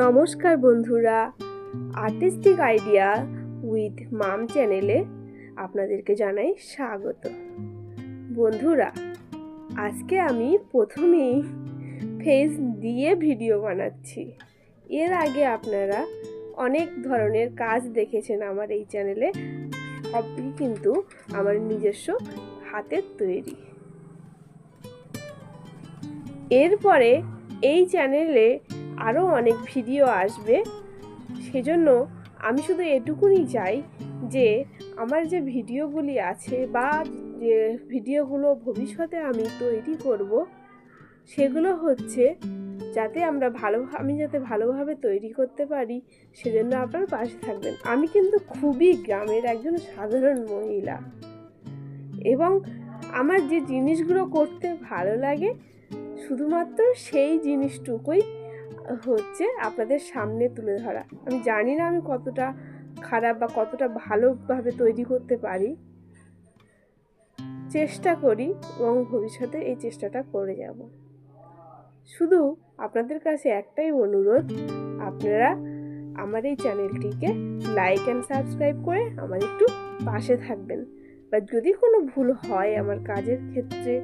নমস্কার বন্ধুরা, artistic idea with মাম চ্যানেলে আপনাদেরকে জানাই স্বাগত। বন্ধুরা, আজকে আমি প্রথমেই ফেস দিয়ে ভিডিও বানাচ্ছি। এর আগে আপনারা অনেক ধরনের কাজ দেখেছেন আমার এই চ্যানেলে, সবই কিন্তু আমার নিজস্ব হাতের তৈরি। এরপরে এই চ্যানেলে আরও অনেক ভিডিও আসবে, সেজন্য আমি শুধু এটুকুনি চাই যে আমার যে ভিডিওগুলি আছে বা যে ভিডিওগুলো ভবিষ্যতে আমি তৈরি করব, সেগুলো হচ্ছে যাতে আমি যাতে ভালোভাবে তৈরি করতে পারি, সেজন্য আপনার পাশে থাকবেন। আমি কিন্তু খুবই গ্রামের একজন সাধারণ মহিলা এবং আমার যে জিনিসগুলো করতে ভালো লাগে শুধুমাত্র সেই জিনিসটুকুই হচ্ছে আপনাদের সামনে তুলে ধরা। আমি জানি না আমি কতটা খারাপ বা কতটা ভালোভাবে তৈরি করতে পারি, চেষ্টা করি এবং ভবিষ্যতে এই চেষ্টাটা করে যাব। শুধু আপনাদের কাছে একটাই অনুরোধ, আপনারা আমার এই চ্যানেলটিকে লাইক অ্যান্ড সাবস্ক্রাইব করে আমার একটু পাশে থাকবেন, বা যদি কোনো ভুল হয় আমার কাজের ক্ষেত্রে,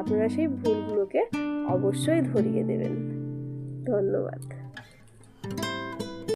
আপনারা সেই ভুলগুলোকে অবশ্যই ধরিয়ে দেবেন। ধন্যবাদ।